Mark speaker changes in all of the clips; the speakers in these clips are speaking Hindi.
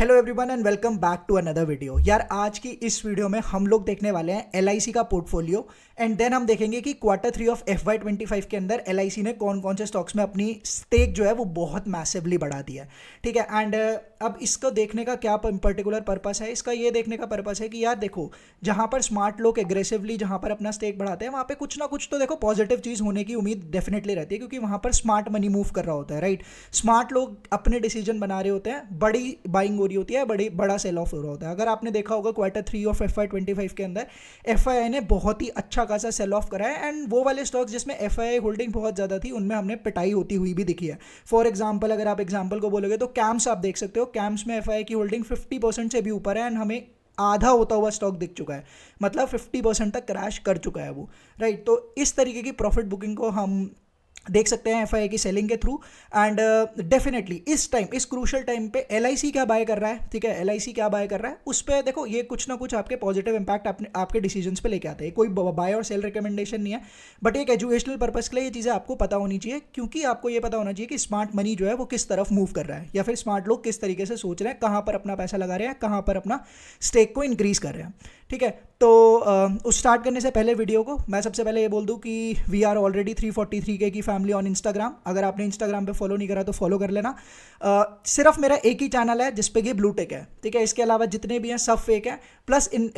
Speaker 1: Hello everyone and welcome back to another video. यार आज की इस वीडियो में हम लोग देखने वाले हैं एलआईसी का पोर्टफोलियो एंड देन हम देखेंगे कि Q3 ऑफ FY25 के अंदर एलआईसी ने कौन कौन से स्टॉक्स में अपनी स्टेक जो है वो बहुत मैसिवली बढ़ा दी है। ठीक है। एंड अब इसको देखने का क्या पर्टिकुलर पर्पस है, इसका ये देखने का पर्पस है कि यार देखो, जहाँ पर स्मार्ट लोग एग्रेसिवली जहाँ पर अपना स्टेक बढ़ाते हैं वहाँ पे कुछ ना कुछ तो देखो पॉजिटिव चीज़ होने की उम्मीद डेफिनेटली रहती है, क्योंकि वहाँ पर स्मार्ट मनी मूव कर रहा होता है। राइट, स्मार्ट लोग अपने डिसीजन बना रहे होते हैं, बड़ी बाइंग हो रही होती है, बड़ा सेल ऑफ हो रहा होता है। अगर आपने देखा होगा Q3 ऑफ FY25 के अंदर FII ने बहुत ही अच्छा खासा सेल ऑफ करा है एंड वो वाले स्टॉक्स जिसमें FII होल्डिंग बहुत ज़्यादा थी उनमें हमने पिटाई होती हुई भी दिखी है। फॉर एग्जाम्पल अगर आप एग्जाम्पल को बोलोगे तो कैम्स आप देख सकते हो, कैम्स में FII की होल्डिंग 50% से भी ऊपर है एंड हमें आधा होता हुआ स्टॉक दिख चुका है, मतलब 50% तक क्रैश कर चुका है वो। राइट, तो इस तरीके की प्रॉफिट बुकिंग को हम देख सकते हैं FII की सेलिंग के थ्रू। एंड डेफिनेटली इस टाइम, इस क्रूशल टाइम पे LIC क्या बाय कर रहा है, ठीक है, LIC क्या बाय कर रहा है उस पर देखो, ये कुछ ना कुछ आपके पॉजिटिव इंपैक्ट आपके डिसीजंस पे लेके आते हैं। कोई बाय और सेल रिकमेंडेशन नहीं है, बट एक एजुकेशनल पर्पस के लिए ये चीज़ें आपको पता होनी चाहिए, क्योंकि आपको ये पता होना चाहिए कि स्मार्ट मनी जो है वो किस तरफ मूव कर रहा है, या फिर स्मार्ट लोग किस तरीके से सोच रहे हैं, कहाँ पर अपना पैसा लगा रहे हैं, कहाँ पर अपना स्टेक को इंक्रीज कर रहे हैं। ठीक है, तो उस स्टार्ट करने से पहले वीडियो को मैं सबसे पहले ये बोल दूं कि वी आर ऑलरेडी 343K की फैमिली ऑन इंस्टाग्राम। अगर आपने इंस्टाग्राम पे फॉलो नहीं करा तो फॉलो कर लेना। सिर्फ मेरा एक ही चैनल है जिस पे कि ब्लू टिक है, ठीक है, इसके अलावा जितने भी हैं सब फेक है। प्लस इन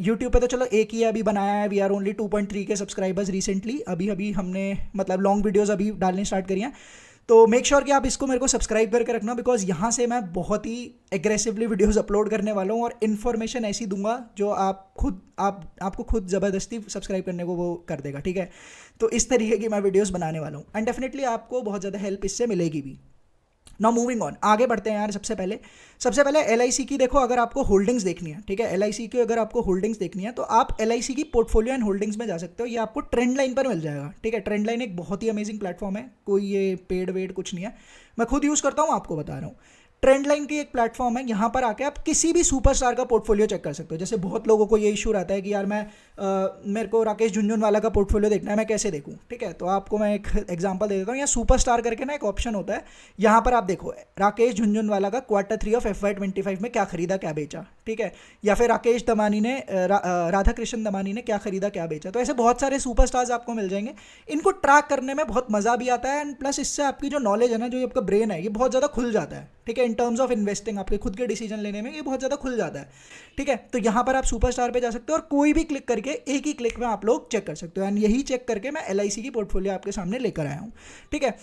Speaker 1: यूट्यूब पे तो चलो एक ही अभी बनाया है, we are only 2.3K subscribers recently, अभी हमने मतलब लॉन्ग वीडियोज़ अभी डालने स्टार्ट करी हैं। तो मेक श्योर कि आप इसको मेरे को सब्सक्राइब करके रखना, बिकॉज यहाँ से मैं बहुत ही एग्रेसिवली वीडियोस अपलोड करने वाला हूँ और इन्फॉर्मेशन ऐसी दूंगा जो आपको खुद ज़बरदस्ती सब्सक्राइब करने को वो कर देगा। ठीक है, तो इस तरीके की मैं वीडियोस बनाने वाला हूँ एंड डेफिनेटली आपको बहुत ज़्यादा हेल्प इससे मिलेगी भी। नाउ मूविंग ऑन, आगे बढ़ते हैं यार। सबसे पहले LIC की देखो, अगर आपको होल्डिंग्स देखनी है, ठीक है, LIC की अगर आपको होल्डिंग्स देखनी है तो आप LIC की पोर्टफोलियो एंड होल्डिंग्स में जा सकते हो। ये आपको ट्रेंड लाइन पर मिल जाएगा। ठीक है, ट्रेंड लाइन एक बहुत ही अमेजिंग प्लेटफॉर्म है, कोई ये पेड वेड कुछ नहीं है, मैं खुद यूज़ करता हूँ, आपको बता रहा हूँ। ट्रेंड लाइन की एक प्लेटफॉर्म है, यहाँ पर आके आप किसी भी सुपरस्टार का पोर्टफोलियो चेक कर सकते हो। जैसे बहुत लोगों को ये इशू रहता है कि यार मेरे को राकेश झुनझुनवाला का पोर्टफोलियो देखना है, मैं कैसे देखूँ। ठीक है, तो आपको मैं एक एग्जांपल दे देता हूँ। यहाँ सुपरस्टार करके ना एक ऑप्शन होता है, यहाँ पर आप देखो राकेश झुनझुनवाला का Q3 ऑफ FY25 में क्या खरीदा क्या बेचा, ठीक है, या फिर राकेश दमानी ने राधा कृष्ण दमानी ने क्या खरीदा क्या बेचा। तो ऐसे बहुत सारे सुपरस्टार्स आपको मिल जाएंगे। इनको ट्रैक करने में बहुत मज़ा भी आता है एंड प्लस इससे आपकी जो नॉलेज है ना, जो आपका ब्रेन है, ये बहुत ज़्यादा खुल जाता है। ठीक है, इन टर्म्स ऑफ इन्वेस्टिंग आपके खुद के डिसीजन लेने में ये बहुत ज़्यादा खुल जाता है। ठीक है, तो यहाँ पर आप सुपरस्टार पे जा सकते हो और कोई भी क्लिक करके एक ही क्लिक में आप लोग चेक कर सकते हो एंड यही चेक करके मैं LIC की पोर्टफोलियो आपके सामने लेकर आया हूँ। ठीक है,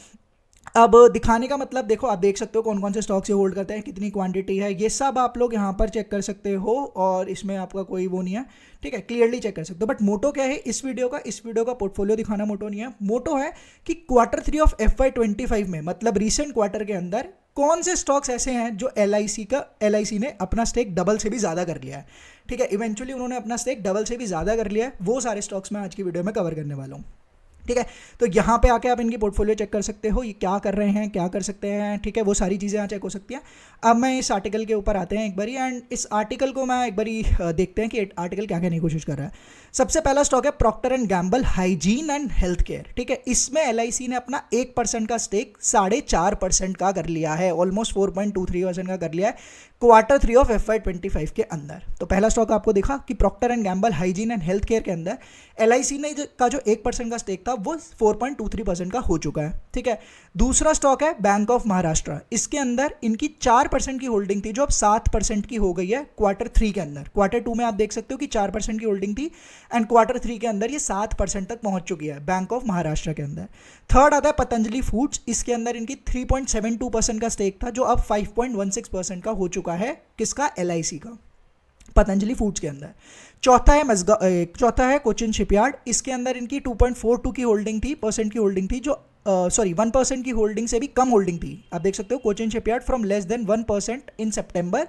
Speaker 1: अब दिखाने का मतलब देखो, आप देख सकते हो कौन कौन से स्टॉक्स ये होल्ड करते हैं, कितनी क्वांटिटी है, ये सब आप लोग यहाँ पर चेक कर सकते हो और इसमें आपका कोई वो नहीं है। ठीक है, क्लियरली चेक कर सकते हो। बट मोटो क्या है इस वीडियो का पोर्टफोलियो दिखाना मोटो नहीं है। मोटो है कि Q3 ऑफ FY25 में, मतलब रिसेंट क्वार्टर के अंदर कौन से स्टॉक्स ऐसे हैं जो LIC ने अपना स्टेक डबल से भी ज़्यादा कर लिया है। ठीक है, इवेंचुअली उन्होंने अपना स्टेक डबल से भी ज़्यादा कर लिया है। वो सारे स्टॉक्स मैं आज की वीडियो में कवर करने वाला हूँ। ठीक है, तो यहाँ पे आके आप इनकी पोर्टफोलियो चेक कर सकते हो, ये क्या कर रहे हैं, क्या कर सकते हैं। ठीक है, वो सारी चीज़ें यहाँ चेक हो सकती हैं। अब मैं इस आर्टिकल के ऊपर आते हैं एक बारी एंड इस आर्टिकल को मैं एक बारी देखते हैं कि आर्टिकल क्या कहने की कोशिश कर रहा है। सबसे पहला स्टॉक है Procter and Gamble hygiene and health care. ठीक है, इसमें LIC ने अपना 1% का स्टेक 4.5% का कर लिया है, ऑलमोस्ट 4.23% का कर लिया है Q3 ऑफ FY25 के अंदर। तो पहला स्टॉक आपको देखा कि Procter and Gamble hygiene and health care के अंदर LIC ने का जो 1% का स्टेक था वो 4.23% का हो चुका है। ठीक है, दूसरा स्टॉक है बैंक ऑफ महाराष्ट्र। इसके अंदर इनकी 4% की होल्डिंग थी जो अब 7% की हो गई है Q3 के अंदर। Q2 में आप देख सकते हो कि 4% की होल्डिंग थी एंड Q3 के अंदर ये 7% तक पहुंच चुकी है बैंक ऑफ महाराष्ट्र के अंदर। थर्ड आता है पतंजलि फूड्स। इसके अंदर इनकी 3.72% का स्टेक था जो अब 5.16% का हो चुका है, किसका, LIC का, पतंजलि फूड्स के अंदर। चौथा है कोचिन शिपयार्ड। इसके अंदर इनकी 2.42 की होल्डिंग थी, परसेंट की होल्डिंग थी, जो 1% की होल्डिंग से भी कम होल्डिंग थी। आप देख सकते हो Cochin shipyard from less than 1% in September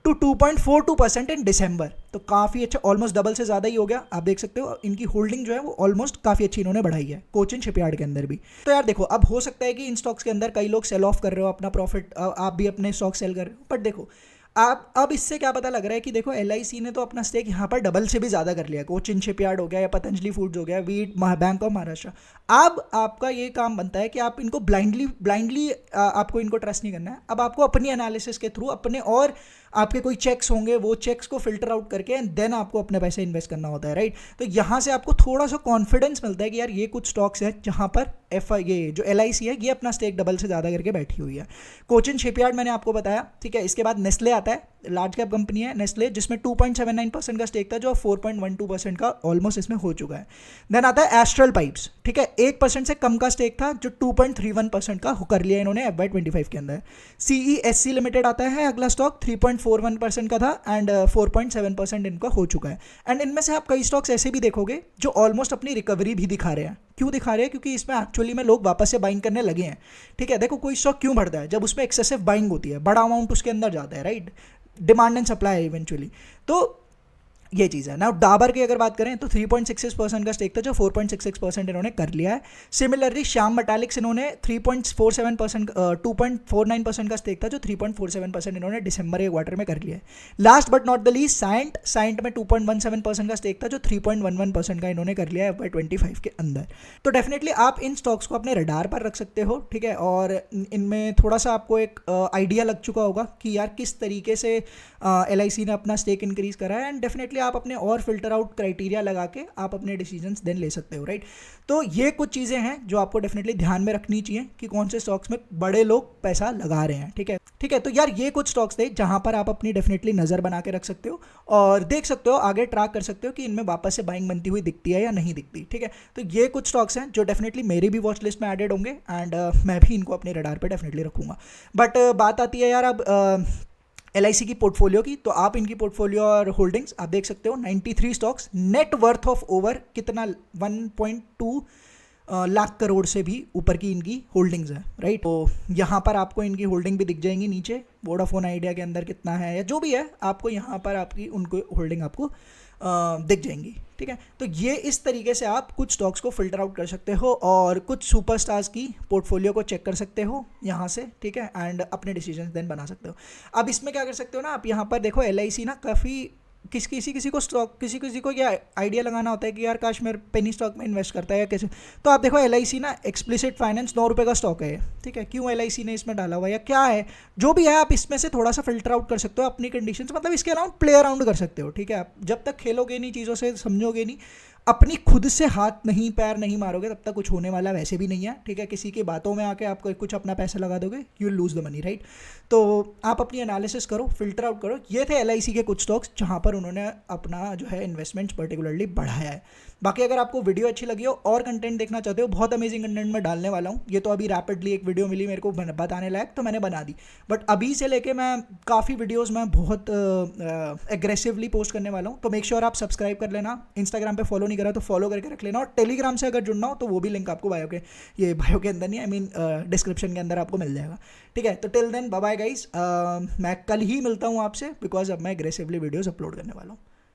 Speaker 1: to 2.42% in December. तो काफ़ी अच्छा, ऑलमोस्ट डबल से ज़्यादा ही हो गया। आप देख सकते हो इनकी होल्डिंग जो है वो ऑलमोस्ट काफ़ी अच्छी इन्होंने बढ़ाई है कोचिन शिपयार्ड के अंदर भी। तो यार देखो, अब हो सकता है कि इन स्टॉक्स के अंदर कई लोग सेल ऑफ कर रहे हो अपना प्रॉफिट, आप भी अपने स्टॉक सेल कर रहे हो, बट देखो आप अब इससे क्या पता लग रहा है कि देखो LIC ने तो अपना स्टेक यहाँ पर डबल से भी ज़्यादा कर लिया, कोचिन शिपयार्ड हो गया या पतंजलि फूड्स हो गया, वीट बैंक ऑफ महाराष्ट्र। अब आपका ये काम बनता है कि आप इनको ब्लाइंडली आपको इनको ट्रस्ट नहीं करना है। अब आपको अपनी एनालिसिस के थ्रू अपने और आपके कोई चेक्स होंगे, वो चेक्स को फिल्टर आउट करके एंड देन आपको अपने पैसे इन्वेस्ट करना होता है, राइट। तो यहाँ से आपको थोड़ा सा कॉन्फिडेंस मिलता है कि यार ये कुछ स्टॉक्स है जहाँ पर ये जो LIC है ये अपना स्टेक डबल से ज़्यादा करके बैठी हुई है। कोचिन शिपयार्ड मैंने आपको बताया, ठीक है। इसके बाद नेस्ले आता है, लार्ज कैप कंपनी है नेस्ले, जिसमें 2.79% का स्टेक था जो 4.12% का ऑलमोस्ट इसमें हो चुका है। देन आता है एस्ट्रल पाइप्स, ठीक है, 1% से कम का स्टेक था जो 2.31% का कर लिया इन्होंने FY25 के अंदर। CESC लिमिटेड आता है अगला स्टॉक, 3.41% का था एंड 4.7% इनका हो चुका है। एंड इनमें से आप कई स्टॉक्स ऐसे भी देखोगे जो ऑलमोस्ट अपनी रिकवरी भी दिखा रहे हैं। क्यों दिखा रहे हैं? क्योंकि इसमें एक्चुअली में लोग वापस से बाइंग करने लगे हैं, ठीक है। देखो कोई स्टॉक क्यों बढ़ता है? जब उसमें एक्सेसिव बाइंग होती है, बड़ा अमाउंट उसके अंदर जाता है, right. Demand and supply eventually, तो ये चीज़ है ना। डाबर की अगर बात करें तो 3.66% का स्टेक था जो 4.66% इन्होंने कर लिया है। सिमिलरली श्याम मेटालिक्स इन्होंने 2.49% का स्टेक था जो 3.47% इन्होंने दिसंबर के क्वार्टर में कर लिया है। Last but not the least science में 2.17% का स्टेक था जो 3.11% का इन्होंने कर लिया है FY25 के अंदर। तो डेफिनेटली आप इन स्टॉक्स को अपने रडार पर रख सकते हो, ठीक है। और इनमें थोड़ा सा आपको एक आइडिया लग चुका होगा कि यार किस तरीके से LIC ने अपना स्टेक इंक्रीज करा है। एंड डेफिनेटली आप अपने और फिल्टर आउट क्राइटेरिया लगा के आप अपने डिसीजंस देन ले सकते हो, राइट। तो ये कुछ चीज़ें हैं जो आपको डेफिनेटली ध्यान में रखनी चाहिए कि कौन से स्टॉक्स में बड़े लोग पैसा लगा रहे हैं, ठीक है, ठीक है। तो यार ये कुछ स्टॉक्स थे जहां पर आप अपनी डेफिनेटली नज़र बना के रख सकते हो और देख सकते हो, आगे ट्रैक कर सकते हो कि इनमें वापस से बाइंग बनती हुई दिखती है या नहीं दिखती, ठीक है। तो ये कुछ स्टॉक्स हैं जो डेफिनेटली मेरी भी वॉच लिस्ट में एडेड होंगे एंड मैं भी इनको अपने रडार पर डेफिनेटली रखूंगा। बट बात आती है यार अब LIC की पोर्टफोलियो की, तो आप इनकी पोर्टफोलियो और होल्डिंग्स आप देख सकते हो, 93 stocks, net worth of over कितना 1.2 लाख करोड़ से भी ऊपर की इनकी होल्डिंग्स है, राइट। तो यहाँ पर आपको इनकी होल्डिंग भी दिख जाएंगी नीचे, वोडाफोन आइडिया के अंदर कितना है या जो भी है, आपको यहाँ पर आपकी उनको होल्डिंग आपको दिख जाएंगी, ठीक है। तो ये इस तरीके से आप कुछ स्टॉक्स को फिल्टर आउट कर सकते हो और कुछ सुपरस्टार्स की पोर्टफोलियो को चेक कर सकते हो यहाँ से, ठीक है। एंड अपने डिसीजंस देन बना सकते हो। अब इसमें क्या कर सकते हो ना, आप यहाँ पर देखो LIC ना काफ़ी किसी को स्टॉक किसी को क्या आइडिया लगाना होता है कि यार काश मेरे पेनी स्टॉक में इन्वेस्ट करता है या कैसे। तो आप देखो LIC ना एक्सप्लिसिट फाइनेंस 9 रुपये का स्टॉक है, ठीक है। क्यों LIC ने इसमें डाला हुआ या क्या है, जो भी है आप इसमें से थोड़ा सा फिल्टर आउट कर सकते हो अपनी कंडीशन, मतलब इसके अलावा प्ले अराउंड कर सकते हो, ठीक है। आप जब तक खेलोगे नहीं, चीज़ों से समझोगे नहीं, अपनी खुद से हाथ नहीं पैर नहीं मारोगे, तब तक कुछ होने वाला वैसे भी नहीं है, ठीक है। किसी की बातों में आके आपको कुछ अपना पैसा लगा दोगे, you will lose the money, right. तो आप अपनी एनालिसिस करो, फिल्टर आउट करो। ये थे LIC के कुछ स्टॉक्स जहाँ पर उन्होंने अपना जो है इन्वेस्टमेंट्स पर्टिकुलरली बढ़ाया है। बाकी अगर आपको वीडियो अच्छी लगी हो और कंटेंट देखना चाहते हो, बहुत अमेजिंग कंटेंट मैं डालने वाला हूँ। ये तो अभी रैपिडली एक वीडियो मिली मेरे को बताने लायक, तो मैंने बना दी। बट अभी से लेके मैं काफ़ी वीडियोज़ मैं बहुत एग्रेसिवली पोस्ट करने वाला हूँ। तो मेक श्योर आप सब्सक्राइब कर लेना, इंस्टाग्राम पे फॉलो नहीं करा तो फॉलो करके रख लेना, और टेलीग्राम से अगर जुड़ना हो तो वो भी लिंक आपको बायो के अंदर नहीं, आई मीन डिस्क्रिप्शन के अंदर आपको मिल जाएगा, ठीक है। तो till then bye bye guys, मैं कल ही मिलता हूँ आपसे, बिकॉज अब मैं एग्रेसिवली वीडियोज़ अपलोड करने वाला हूँ।